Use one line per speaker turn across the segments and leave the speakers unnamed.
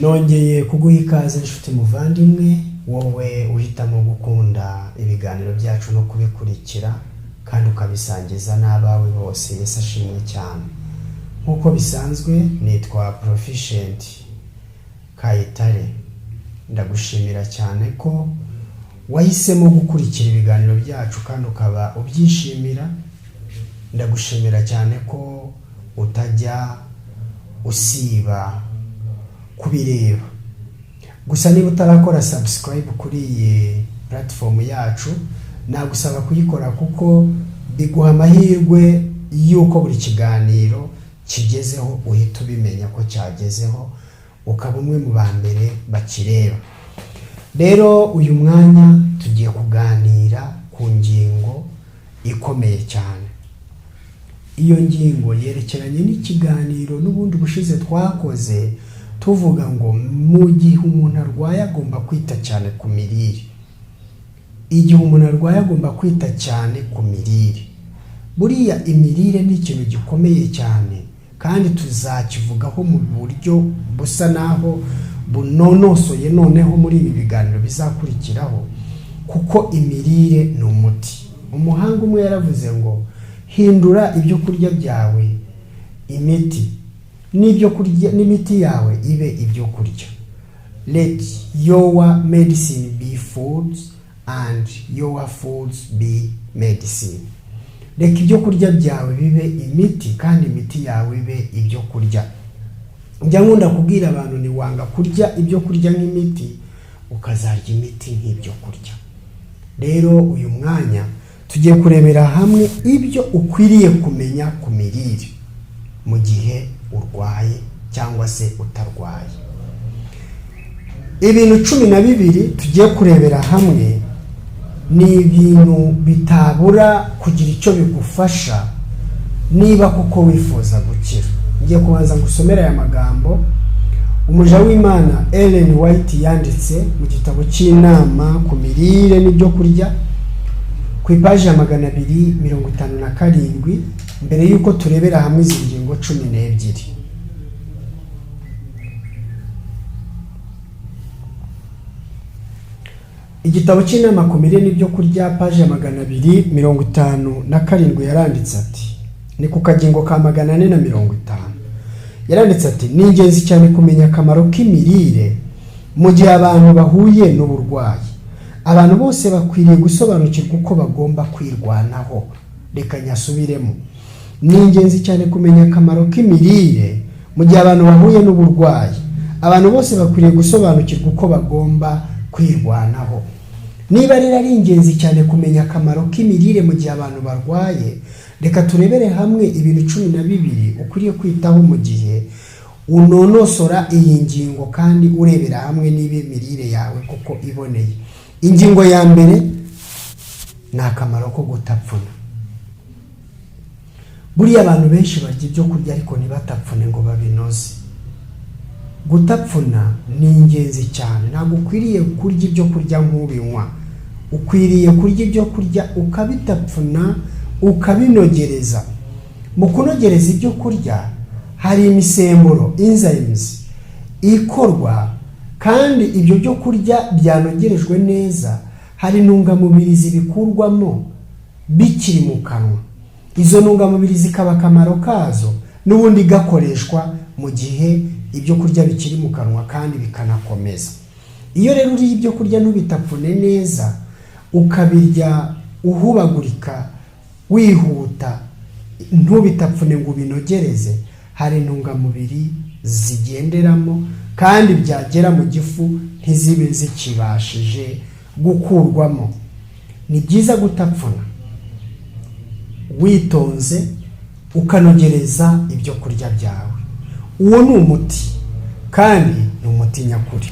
nongeye kuguha ikaze inshuti muvandimwe wowe uhitamo gukunda ibiganiro byacu no kubikurikira kandi ukabisangiza n'abawe bose. Yesu ashimwe cyane. Nkuko bisanzwe nitwa Proficient Kayitare. Ndagushimira cyane ko wahisemo gukurikira ibiganiro byacu kandi ukaba ubyishimira. Ndagushimira cyane ko utajya usiba kubireba. Gusa niba utarakora subscribe kuri iyi platform yacu, nagusaba kuyikora kuko biguha amahirwe yuko buri kiganiro kigezeho uhita ubimenya ko cyagezeho, ukaba umwe mu bambere bakireba. Rero uyu mwanya tugiye kuganira ku ngingo ikomeye cyane. Iyo ngingo yerekeranye n'ikiganiro n'ubundi bushize twakoze tuvuga ngo mu gihe umuntu arwaye agomba kwita cyane ku mirire. Igihe umuntu arwaye agomba kwita cyane ku mirire. Buriya imirire ni ikintu gikomeye cyane kandi tuzakivugaho mu buryo busa naho bunonosoye noneho muri ibi biganiro bizakurikiraho, kuko imirire ni umuti. Umuhanga umwe yaravuze ngo hindura ibyo kurya byawe imiti, n'ibyo kurya n'imiti yawe ibe ibyo kurya. Let your medicine be foods and your foods be medicine. Reka ibyo kurya byawe bibe imiti kandi imiti yawe ibe ibyo kurya. Njya nkunda kubwira abantu ni wanga kurya ibyo kurya nk'imiti ukazarya imiti nk'ibyo kurya. Rero uyu mwanya tugiye kurebera hamwe ibyo ukwiriye kumenya ku mirire mu gihe urwaye cyangwa se utarwaye. Ibintu 12 tugiye kurebera hamwe ni ibintu bitabura kugira icyo bigufasha niba kuko wifuza gukira. Ngiye kubanza ngusomera aya magambo umuja w'Imana Ellen White yanditse mu gitabo cy'inama ku mirire n'ibyo kurya ku ipaji ya 257 mbere yuko turebera hamwe izi ngingo 12. Igitabo cy'inama ku mirire n'ibyo kurya paji ya 257 yaranditse ati, ni ku kagingo ka 450 yaranditse ati, ni ingenzi cyane kumenya akamaro k'imirire mu gihe abantu bahuye n'uburwayi. Abantu bose bakwiriye gusobanukirwa uko bagomba kwirwanaho. Reka nyasubiremo. Ni ingenzi cyane kumenya akamaro k'imirire mu gihe abantu bahuye n'uburwayi. Abantu bose bakwiriye gusobanukirwa uko bagomba kwirwanaho. Niba rero ari ingenzi cyane kumenya akamaro k'imirire mu gihe abantu barwaye, reka turebere hamwe ibintu 12 ukwiriye kwitaho mu gihe unonosora iyi ngingo kandi urebera hamwe niba imirire yawe kuko iboneye. Ingingo ya mbere ni akamaro ko gutapfuna. Buriya abantu benshi barya ibyo kurya ariko ntibatapfune ngo babinoze. Gutapfuna ni ingenzi cyane. Ntabwo ukwiriye kurya ibyo kurya nk'ubinywa. Ukwiriye kurya ibyo kurya ukabitapfuna ukabinogereza. Mu kunogereza ibyo kurya hari imisemburo enzymes ikorwa, kandi ibyo byo kurya byanogerejwe neza hari intungamubiri zibikurwamo bikiri mu kanwa. Izo ntungamubiri zikaba akamaro kazo n'ubundi gakoreshwa mu gihe ibyo kurya bikiri mu kanwa kandi bikanakomeza. Iyo rero uri ibyo kurya ntubitapfune neza, ukabirya uhubagurika wihuta, ntubitapfune ngo binogereze, hari intungamubiri zigenderamo kandi byagera mu gifu ntizibe zikibashije gukurwamo. Ni byiza gutapfuna witonze ukanogereza ibyo kurya byawe. Uwo ni umuti kandi ni umuti nyakuri.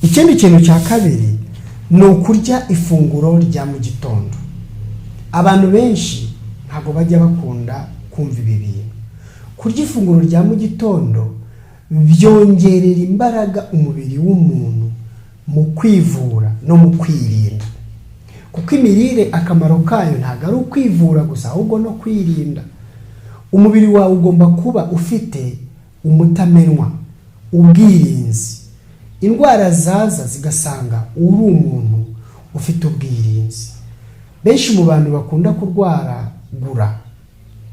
Ikindi kintu cya kabiri ni ukurya ifunguro rya mu gitondo. Abantu benshi ntabwo bajya bakunda kumva ibi bintu. Kurya ifunguro rya mu gitondo byongerera imbaraga umubiri w'umuntu mu kwivura no mu kwirinda. Kuko imirire akamaro kayo ntabwo ari ukwivura gusa ahubwo no kwirinda. Umubiri wawe ugomba kuba ufite umutamenwa, ubwirinzi, indwara zaza zigasanga uri umuntu ufite ubwirinzi. Benshi mu bantu bakunda kurwaragura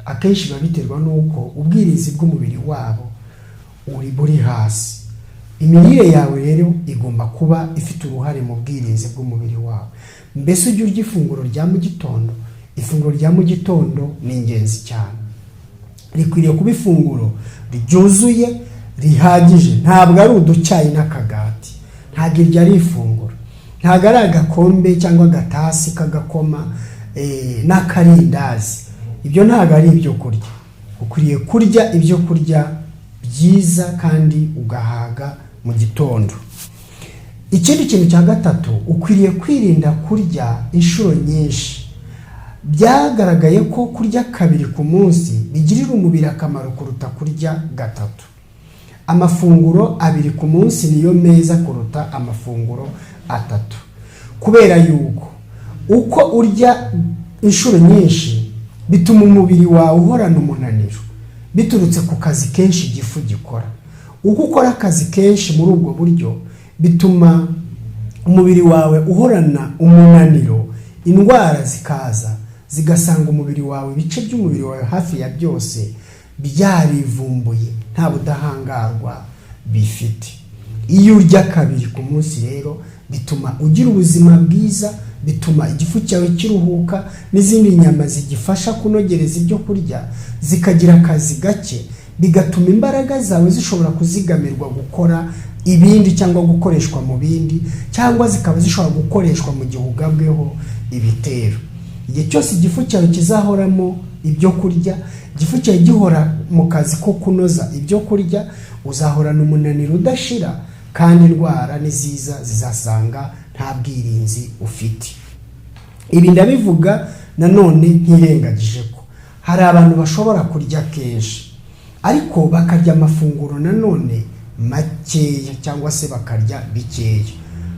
akenshi babiterwa nuko ubwirinzi bw'umubiri wabo buri hasi. Imirire yawe rero igomba kuba ifite uruhare mu bwirinzi bw'umubiri wawe. Mbese ujye urya ifunguro rya mu gitondo. Ifunguro rya mu gitondo ni ingenzi cyane, rikwiriye kuba ifunguro ryuzuye rihagije, ntabwo ari uducyayi n'akagati, ntabwo iryo ari ifunguro, ntabwo ari agakombe cyangwa agatasi k'agakoma n'akarindazi. Ibyo ntabwo ari ibyo kurya. Ukwiriye kurya ibyo kurya byiza kandi ugahaga mu gitondo. Ikindi kintu cya gatatu, ukwiriye kwirinda kurya inshuro nyinshi. Byagaragaye ko kurya kabiri ku munsi bigirira umubiri akamaro kuruta kurya gatatu. Amafunguro abiri ku munsi niyo meza kuruta amafunguro atatu, kubera yuko uko urya inshuro nyinshi bituma umubiri wawe uhorana umunaniro biturutse ku kazi kenshi igifu gikora. Uko ukora akazi kenshi muri ubwo buryo bituma umubiri wawe uhorana umunaniro, indwara zikaza zigasanga umubiri wawe, ibice by'umubiri wawe hafi ya byose byarivumbuye, nta budahangarwa bifite. Iyo urya kabiri ku munsi rero bituma ugira ubuzima bwiza, bituma igifu cyawe kiruhuka, n'izindi nyama zigifasha kunogereza ibyo kurya zikagira akazi gake, bigatuma imbaraga zawe zishobora kuzigamirwa gukora ibindi cyangwa gukoreshwa mu bindi, cyangwa zikaba zishobora gukoreshwa mu gihe ugabweho ibitero. Igihe cyose igifu cyawe kizahoramo ibyo kurya, igifu cyawe gihora mu kazi ko kunoza ibyo kurya, uzahorana umunaniro udashira, kandi indwara niziza zizasanga nta bwirinzi ufite. Ibi ndabivuga nanone ntirengagije ko hari abantu bashobora kurya kenshi ariko bakarya amafunguro nanone makeya cyangwa se bakarya bikeya.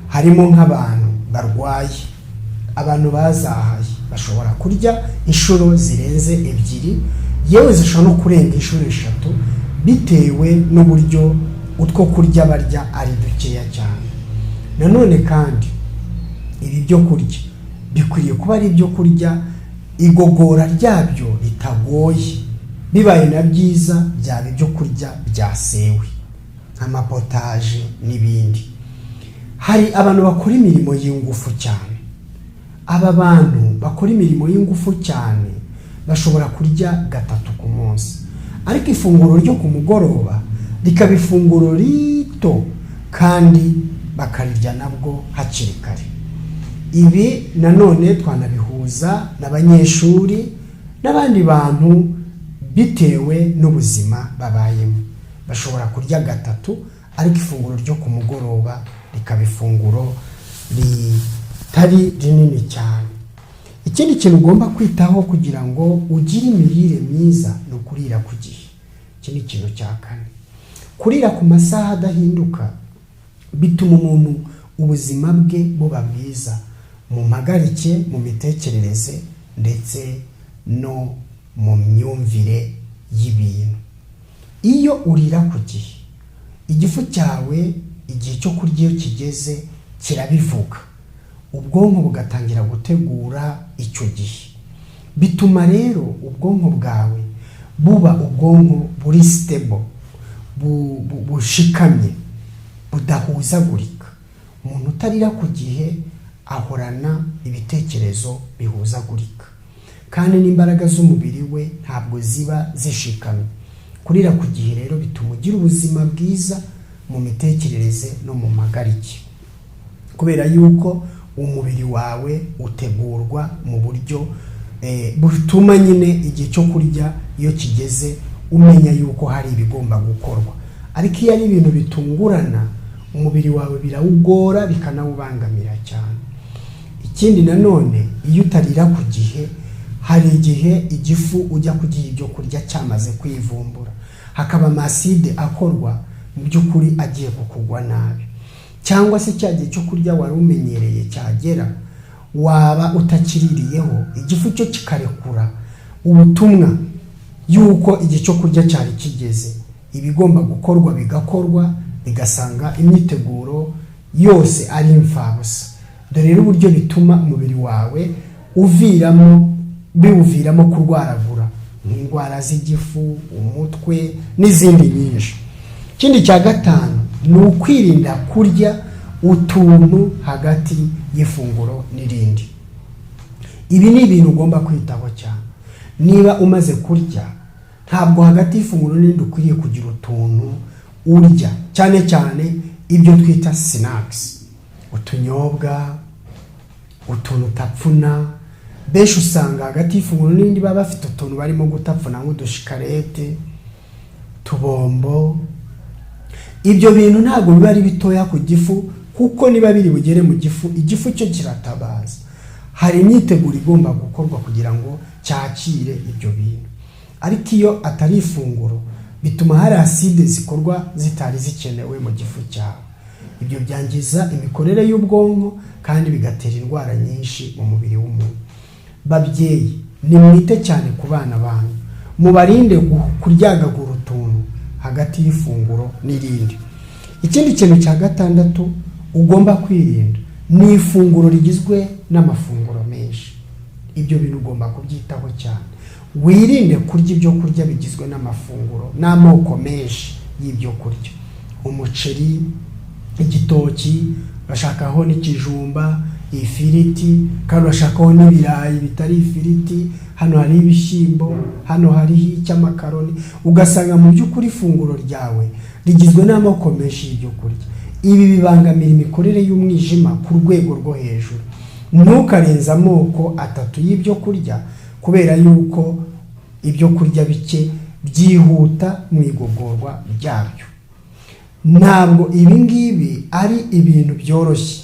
Harimo nk'abantu barwaye, abantu bazahaye, bashobora kurya inshuro zirenze ebyiri, yewe zishobora no kurenga inshuro 3, bitewe n'uburyo utwo kurya barya ari dukeya cyane. Nanone kandi ibi byo kurya bikwiriye kuba ari ibyo kurya igogora ryabyo ritagoye, bibaye na byiza byaba ibyo kurya byasewe nk'amapotaje n'ibindi. Hari abantu bakora imirimo y'ingufu cyane. Aba bantu bakora imirimo y'ingufu cyane bashobora kurya 3 ku munsi, ariko ifunguro ryo ku mugoroba rikaba ifunguro rito kandi bakarirya nabwo hakiri kare. Ibi nanone twanabihuza n'abanyeshuri n'abandi bantu bitewe n'ubuzima babayemo. Bashobora kurya 3 ariko ifunguro ryo ku mugoroba rikaba ifunguro ritari rinini cyane. Ikindi kintu ugomba kwitaho kugira ngo ugire imirire myiza ni ukurira ku gihe. Iki ni ikintu cya 4. Kurira ku masaha adahinduka bituma umuntu ubuzima bwe buba bwiza mu mpagarike, mu mitekerereze ndetse no mu myumvire y'ibintu. Iyo urira ku gihe, igifu cyawe igihe cyo kurya iyo kigeze kirabivuga, ubwonko bugatangira gutegura icyo gihe. Bituma rero ubwonko bwawe buba ubwonko buri stable, bushikamye, budahuzagurika. Umuntu utarira ku gihe ahorana ibitekerezo bihuzagurika, kandi n'imbaraga z'umubiri we ntabwo ziba zishikamye. Kurira ku gihe rero bituma ugira ubuzima bwiza mu mitekerereze no mu mpagarike, kubera yuko umubiri wawe utegurwa mu buryo butuma nyine igihe cyo kurya iyo kigeze umenya yuko hari ibigomba gukorwa. Ariko iyo ari ibintu bitungurana, umubiri wawe birawugora bikanawubangamira cyane. Ikindi nanone, iyo utarira ku gihe, hari igihe igifu ujya kugiha ibyo kurya cyamaze kwivumbura, hakaba amaside akorwa mu by'ukuri agiye kukugwa nabi, cyangwa se cya gihe cyo kurya wari umenyereye cyagera waba utakiririyeho, igifu cyo kikarekura ubutumwa yuko igihe cyo kurya cyari kigeze, ibigomba gukorwa bigakorwa, bigasanga imyiteguro yose ari imfabusa. Dore rero uburyo bituma umubiri wawe biwuviramo kurwaragura nk'indwara z'igifu, umutwe n'izindi nyinshi. Ikindi cya gatanu ni ukwirinda kurya utuntu hagati y'ifunguro n'irindi. Ibi ni ibintu ugomba kwitaho cyane. Niba umaze kurya, ntabwo hagati y'ifunguro n'irindi ukwiriye kugira utuntu urya, cyane cyane ibyo twita snacks, utunyobwa, utuntu utapfuna. Benshi usanga hagati y'ifunguro n'irindi baba bafite utuntu barimo gutapfuna nk'udushikarete, tubombo. Ibyo bintu ntabwo biba ari bitoya ku gifu, kuko niba biri bugere mu gifu, igifu cyo kiratabaza. Hari imyiteguro igomba gukorwa kugira ngo cyakire ibyo bintu. Ariko iyo atari ifunguro, bituma hari aside zikorwa zitari zikenewe mu gifu cyawe. Ibyo byangiza imikorere y'ubwonko kandi bigatera indwara nyinshi mu mubiri w'umuntu. Babyeyi, nimwite cyane ku bana banyu, mubarinde kuryagagura utuntu hagati y'ifunguro n'irindi. Ikindi kintu cya gatandatu ugomba kwirinda ni ifunguro rigizwe n'amafunguro menshi. Ibyo bintu ugomba kubyitaho cyane. Wirinde kurya ibyo kurya bigizwe n'amafunguro n'amoko menshi y'ibyo kurya. Umuceri, igitoki, bashakaho n'ikijumba, ifiriti, kandi bashakaho n'ibirayi bitari ifiriti. Hano hari ibishyimbo, hano hari icy'amakaroni. Ugasanga mu by'ukuri ifunguro ryawe rigizwe n'amoko menshi y'ibyo kurya. Ibi bibangamira imikorere y'umwijima ku rwego rwo hejuru. Ntukarenza amoko 3 y'ibyo kurya, kubera yuko ibyo kurya bike byihuta mu igogorwa ryabyo. Ntabwo ibi ngibi ari ibintu byoroshye.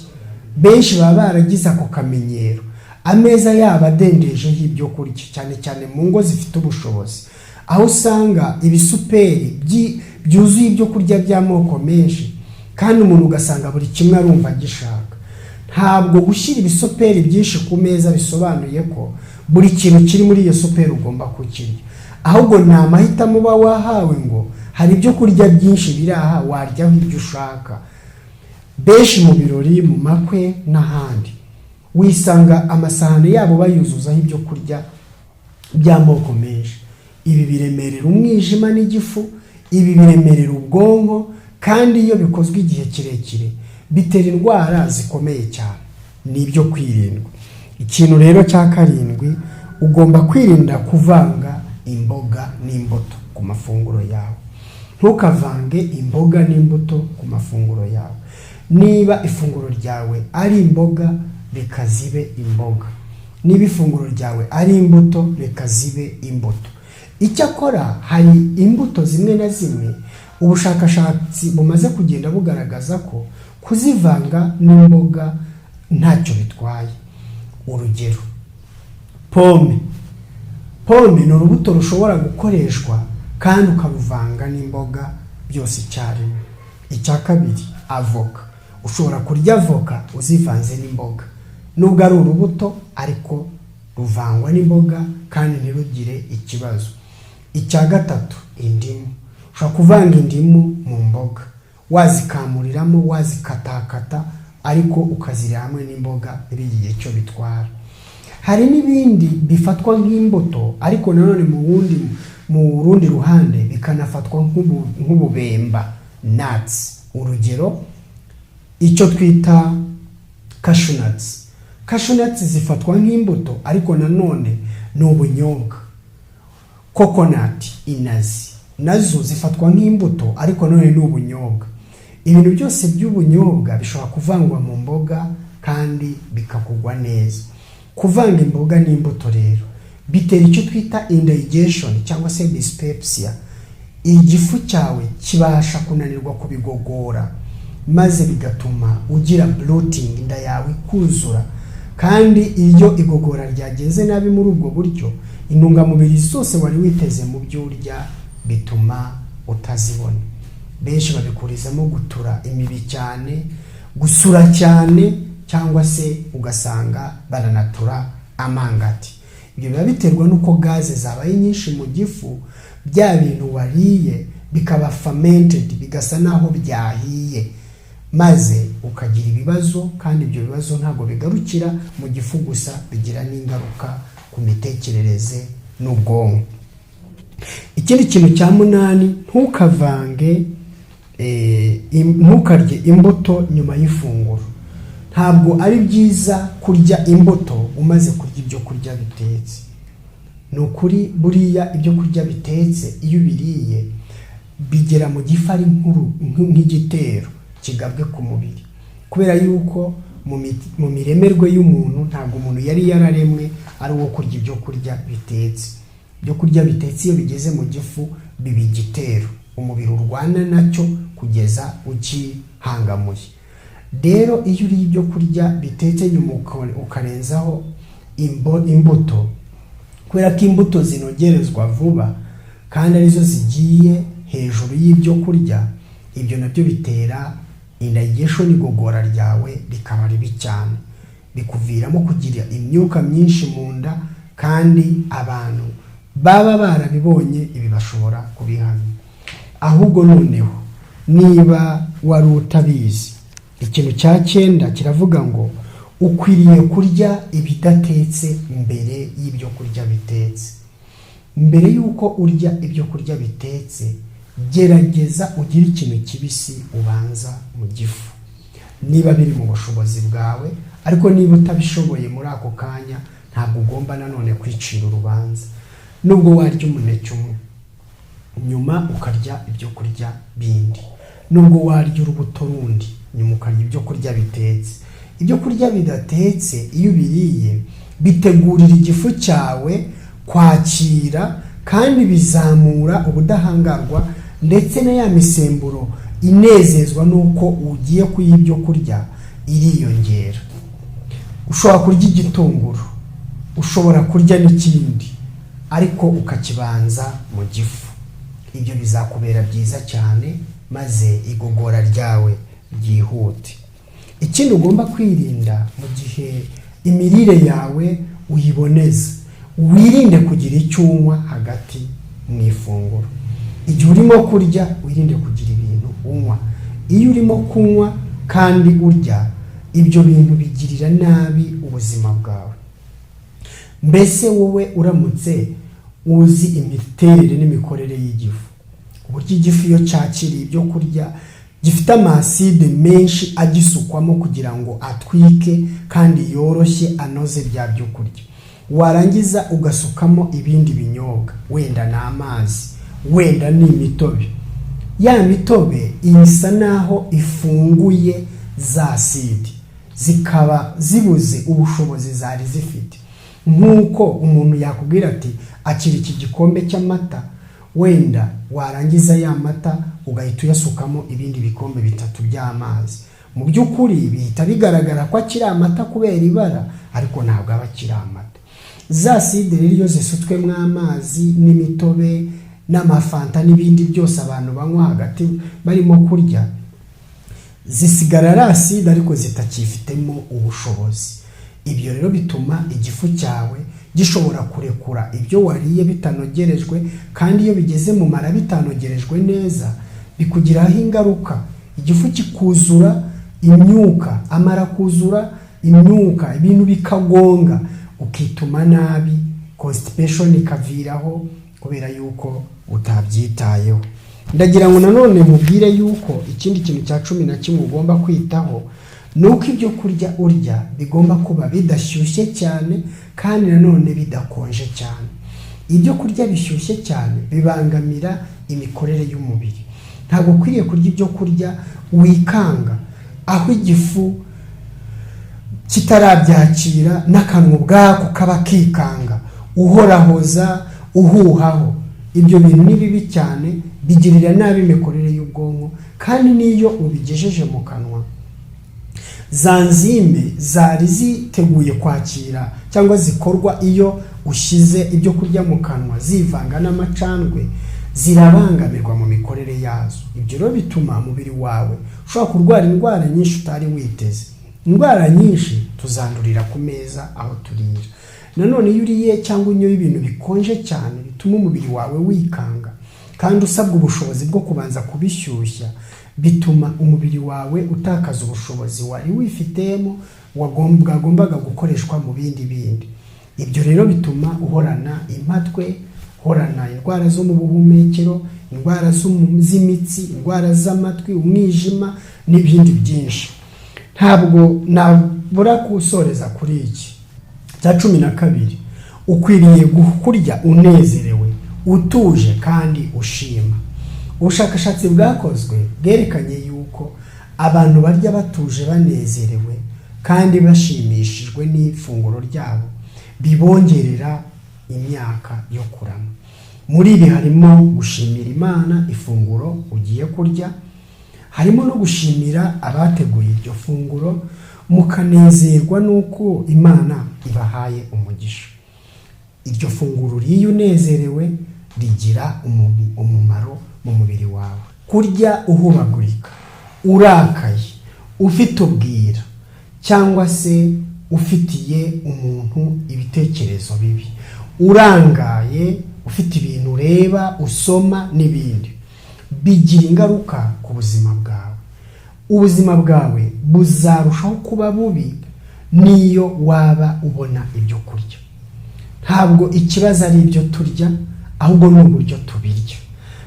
Benshi baba baragize ako kamenyero. Ameza yaba adendejeho ibyo kurya, cyane cyane mu ngo zifite ubushobozi, aho usanga ibisuperi byuzuye ibyo kurya by'amoko menshi, kandi umuntu ugasanga buri kimwe arumva gishaka. Ntabwo gushyira ibisuperi byinshi ku meza bisobanuye ko buri kintu kiri muri iyo superi ugomba kukirya. Ahubwo ni amahitamo uba wahawe ngo hari ibyo kurya byinshi biri aha, waryaho ibyo ushaka. Benshi mu birori, mu makwe n'ahandi, wisanga amasahani yabo bayuzuzaho ibyo kurya by'amoko menshi. Ibi biremerera umwijima n'igifu, ibi biremerera ubwonko, kandi iyo bikozwe igihe kirekire bitera indwara zikomeye cyane. Ni ibyo kwirindwa. Ikintu rero cya karindwi, ugomba kwirinda kuvanga imboga n'imbuto ku mafunguro yawe. Ntukavange imboga n'imbuto ku mafunguro yawe. Niba ifunguro ryawe ari imboga, reka zibe imboga. Niba ifunguro ryawe ari imbuto, reka zibe imbuto. Icyakora hari imbuto zimwe na zimwe ubushakashatsi bumaze kugenda bugaragaza ko kuzivanga n'imboga ntacyo bitwaye. Urugero, pome. Pome ni urubuto rushobora gukoreshwa kandi ukaruvanga n'imboga byose icyarimwe. Icya kabiri, avoka. Ushobora kurya avoka uzivanze n'imboga, nubwo ari urubuto ariko ruvangwa n'imboga kandi ntirugire ikibazo. Icya gatatu, indimu. Ushobora kuvanga indimu mu mboga, wazikamuriramo, wazikatakata, ariko ukazirya hamwe n'imboga biriye icyo bitwara. Hari n'ibindi bifatwa nk'imbuto ariko nanone mu rundi ruhande bikanafatwa nk'ububemba, nuts. Urugero, icyo twita cashew nuts. Cashew nuts zifatwa nk'imbuto ariko nanone ni ubunyobwa. Coconut, inazi, nazo zifatwa nk'imbuto ariko nanone ni ubunyobwa. Ibintu byose by'ubunyobwa bishobora kuvangwa mu mboga kandi bikakugwa neza. Kuvanga imboga n'imbuto rero bitera icyo twita indigestion cyangwa se dyspepsia. Igifu cyawe kibasha kunanirwa kubigogora, maze bigatuma ugira bloating, inda yawe kuzura. Kandi iyo igogora ryagenze nabi muri ubwo buryo, intungamubiri zose wari witeze mu byo urya bituma utazibona. Benshi babikurizamo gutura imibi cyane, gusura cyane, cyangwa se ugasanga baranatura amangati. Ibyo biba biterwa nuko gaze zabaye nyinshi mu gifu, bya bintu wariye bikaba fermented, bigasa naho byahiye, maze ukagira ibibazo, kandi ibyo bibazo ntabwo bigarukira mu gifu gusa, bigira n'ingaruka ku mitekerereze n'ubwonko. Ikindi kintu cya munani, ntukarye imbuto nyuma y'ifunguro. Ntabwo ari byiza kurya imbuto umaze kurya ibyo kurya bitetse. Ni ukuri buriya ibyo kurya bitetse iyo ubiriye bigera mu gifu ari nk'igitero kigabwe ku mubiri, kubera yuko mu miremerwe y'umuntu ntabwo umuntu yari yararemwe ari uwo kurya ibyo kurya bitetse. Ibyo kurya bitetse iyo bigeze mu gifu biba igitero umubiri urwana nacyo kugeza ukihangamuye. Rero iyo uriye ibyo kurya bitetse nyuma ukarenzaho imbuto, kubera ko imbuto zinogerezwa vuba kandi arizo zigiye hejuru y'ibyo kurya, ibyo nabyo bitera indigestion, igogora ryawe rikaba ribi cyane, bikuviramo kugira imyuka myinshi mu nda, kandi abantu baba barabibonye ibi bashobora kubihamya. Ahubwo noneho niba wari utabizi, ikintu cya 9 kiravuga ngo ukwiriye kurya ibidatetse mbere y'ibyo kurya bitetse. Mbere yuko urya ibyo kurya bitetse, gerageza ugire ikintu kibisi ubanza mu gifu, niba biri mu bushobozi bwawe. Ariko niba utabishoboye muri ako kanya, ntabwo ugomba nanone kwicira urubanza. Nubwo warya umuneke umwe nyuma ukarya ibyo kurya bindi, nubwo warya urubuto rundi nyuma ukarya ibyo kurya bitetse. Ibyo kurya bidatetse iyo ubiriye bitegurira igifu cyawe kwakira, kandi bizamura ubudahangarwa, ndetse na ya misemburo inezezwa nuko ugiye kuyiha ibyo kurya iriyongera. Ushobora kurya igitunguru, ushobora kurya n'ikindi, ariko ukakibanza mu gifu. Ibyo bizakubera byiza cyane, maze igogora ryawe ryihute. Ikindi ugomba kwirinda mu gihe imirire yawe uyiboneza, wirinde kugira icyo unywa hagati mu ifunguro. Igihe urimo kurya wirinde kugira ibintu unywa. Iyo urimo kunywa kandi urya, ibyo bintu bigirira nabi ubuzima bwawe. Mbese wowe uramutse uzi imiterere n'imikorere y'igifu, uburyo igifu iyo cyakiriye ibyo kurya gifite amaside menshi agisukwamo kugira ngo atwike kandi yoroshye anoze bya byo kurya, warangiza ugasukamo ibindi binyobwa, wenda n'amazi, wenda n'imitobe. Ya mitobe isa naho ifunguye za aside, zikaba zibuze ubushobozi zari zifite. Nk'uko umuntu yakubwira ati akira iki gikombe cy'amata, wenda warangiza ya mata ugahita uyasukamo ibindi bikombe 3 by'amazi. Mu by'ukuri bihita bigaragara ko akiri amata kubera ibara, ariko ntabwo aba akiri amata. Za aside rero iyo zisutswemo amazi n'imitobe n'amafanta n'ibindi byose abantu banywa hagati barimo kurya, zisigara ari aside ariko zitakifitemo ubushobozi. Ibyo rero bituma igifu cyawe gishobora kurekura ibyo wariye bitanogerejwe, kandi iyo bigeze mu mara bitanogerejwe neza bikugiraho ingaruka. Igifu kikuzura imyuka, amara kuzura imyuka, ibintu bikagonga, ukituma nabi, constipation ikaviraho kubera yuko utabyitayeho. Ndagira ngo nanone mubwire yuko ikindi kintu cya 11 ugomba kwitaho, nuko ibyo kurya urya bigomba kuba bidashyushye cyane, kandi nanone bidakonje cyane. Ibyo kurya bishyushye cyane bibangamira imikorere y'umubiri. Ntabwo ukwiriye kurya ibyo kurya wikanga, aho igifu kitarabyakira n'akanwa ubwako kaba kikanga, uhorahoza, uhuhaho. Ibyo bintu ni bibi cyane, bigirira nabi imikorere y'ubwonko, kandi niyo ubigejeje mu kanwa, za nzime zari ziteguye kwakira cyangwa zikorwa iyo ushyize ibyo kurya mu kanwa zivanga n'amacandwe, zirabangamirwa mu mikorere yazo. Ibyo rero bituma umubiri wawe ushobora kurwara indwara nyinshi utari witeze. Indwara nyinshi tuzandurira ku meza aho turira. Nanone iyo uriye cyangwa unyoye ibintu bikonje cyane bituma umubiri wawe wikanga, kandi usabwa ubushobozi bwo kubanza kubishyushya, bituma umubiri wawe utakaza ubushobozi wari wifitemo bwagombaga gukoreshwa mu bindi. Ibyo rero bituma uhorana impatwe, uhorana indwara zo mu buhumekero, indwara z'imitsi, indwara z'amatwi, umwijima n'ibindi byinshi. Ntabwo nabura kusoreza kuri iki cya 12. Ukwiriye kurya unezerewe, utuje kandi ushima. Ubushakashatsi bwakozwe bwerekanye yuko abantu barya batuje banezerewe kandi bashimishijwe n'ifunguro ryabo bibongerera imyaka yo kurama. Muri ibi harimo gushimira Imana ifunguro ugiye kurya, harimo no gushimira abateguye iryo funguro, mukanezerwa nuko Imana ibahaye umugisha. Iryo funguro uriye unezerewe rigira umumaro mu mubiri wawe. Kurya uhubagurika, urakaye, ufite ubwira, cyangwa se ufitiye umuntu ibitekerezo bibi, urangaye, ufite ibintu ureba, usoma n'ibindi, bigira ingaruka ku buzima bwawe. Ubuzima bwawe buzarushaho kuba bubi niyo waba ubona ibyo kurya. Ntabwo ikibazo ari ibyo turya, ahubwo ni uburyo tubirya.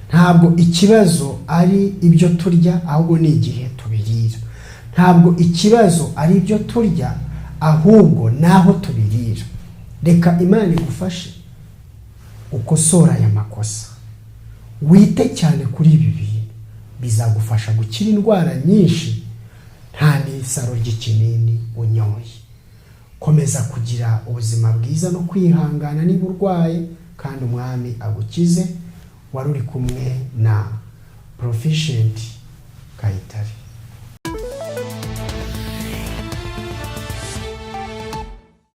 Ntabwo ikibazo ari ibyo turya, ahubwo ni igihe tubirira. Ntabwo ikibazo ari ibyo turya, ahubwo naho tubirira. Reka Imana igufashe ukosora aya makosa, wite cyane kuri ibi bintu, bizagufasha gukira indwara nyinshi nta n'isaro ry'ikinini unyoye. Komeza kugira ubuzima bwiza no kwihangana niba urwaye, kandi Umwami agukize. Wari uri kumwe na Proficient Kayitare.